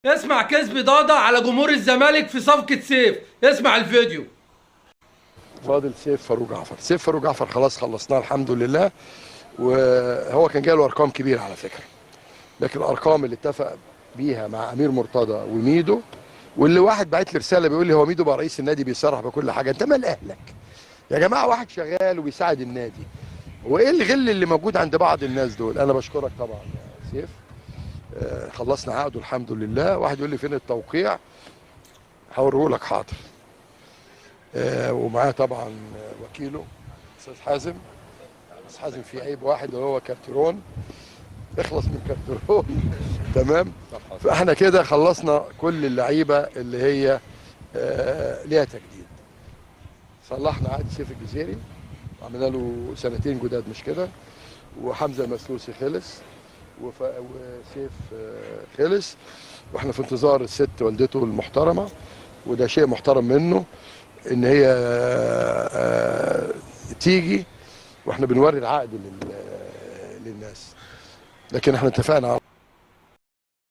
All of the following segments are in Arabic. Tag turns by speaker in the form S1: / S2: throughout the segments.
S1: اسمع كذب ضاضة على جمهور الزمالك في صفقة سيف. اسمع الفيديو.
S2: فاضل سيف فاروق جعفر. سيف فاروق جعفر خلاص خلصناه الحمد لله، وهو كان جاي له ارقام كبيره على فكره، لكن الارقام اللي اتفق بيها مع امير مرتضى وميدو، واللي واحد بعت لي رساله بيقول لي هو ميدو بقى رئيس النادي بيصرح بكل حاجه. انت مال اهلك يا جماعه؟ واحد شغال وبيساعد النادي، وايه الغل اللي موجود عند بعض الناس دول؟ انا بشكرك طبعا يا سيف. خلصنا عقده الحمد لله. واحد يقول لي فين التوقيع؟ هوريه لك حاضر. ومعاه طبعا وكيله استاذ حازم. استاذ حازم في عيب واحد وهو كارتيرون، اخلص من كارتيرون. تمام. فاحنا كده خلصنا كل اللعيبه اللي هي ليها تجديد. صلحنا عقد سيف الجزيري، عملنا له سنتين جداد مش كده، وحمزه المسلوسي خلص، وسيف خلص، واحنا في انتظار الست والدته المحترمه، وده شيء محترم منه ان هي تيجي، واحنا بنوري العقد للناس، لكن احنا اتفقنا على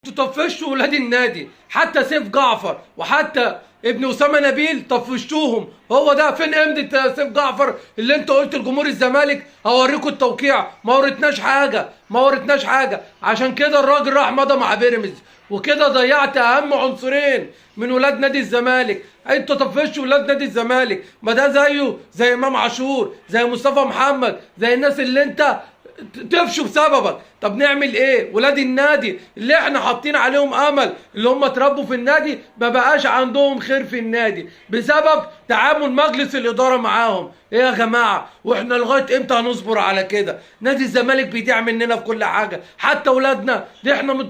S1: انتوا طفشتوا ولاد النادي، حتى سيف جعفر وحتى ابن اسامه نبيل طفشتوهم. هو ده فين قيمه سيف جعفر اللي انت قلت لجمهور الزمالك هوريكم التوقيع؟ ما وريتناش حاجه، ما وريتناش حاجه. عشان كده الراجل راح مضى مع بيراميدز، وكده ضيعت اهم عنصرين من ولاد نادي الزمالك. انتوا طفشتوا ولاد نادي الزمالك، ما ده زيه زي امام عاشور، زي مصطفى محمد، زي الناس اللي انت تفشوا بسببك. طب نعمل ايه؟ ولاد النادي اللي احنا حاطين عليهم امل، اللي هم اتربوا في النادي، ما بقاش عندهم خير في النادي بسبب تعامل مجلس الاداره معاهم. ايه يا جماعه؟ واحنا لغايه امتى هنصبر على كده؟ نادي الزمالك بيضيع مننا في كل حاجه، حتى ولادنا دي احنا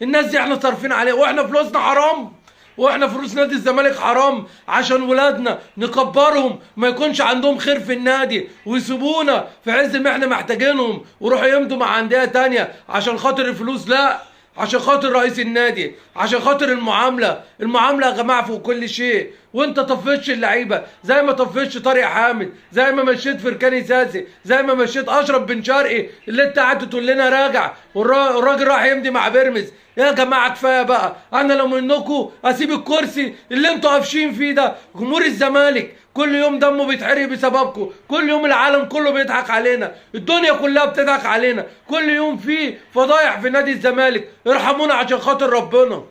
S1: الناس دي احنا صارفين عليها، واحنا فلوسنا حرام، واحنا فلوس نادي الزمالك حرام عشان ولادنا نكبرهم ما يكونش عندهم خير في النادي ويسيبونا في عز ما احنا محتاجينهم ويروحوا يمضوا مع انديه تانيه عشان خاطر الفلوس؟ لا، عشان خاطر رئيس النادي، عشان خاطر المعامله يا جماعه فوق كل شيء. وانت طفشت اللعيبه زي ما طفشت طارق حامد، زي ما مشيت فركاني ساسي، زي ما مشيت اشرف بن شرقي اللي انت قعدت تقول لنا راجع، والراجل راح يمضي مع بيراميدز. يا جماعه كفايه بقى. انا لو منكم اسيب الكرسي اللي انتوا قافشين فيه ده. جمهور الزمالك كل يوم دمه بيتحرق بسببكم، كل يوم العالم كله بيضحك علينا، الدنيا كلها بتضحك علينا، كل يوم في فضايح في نادي الزمالك. ارحمونا عشان خاطر ربنا.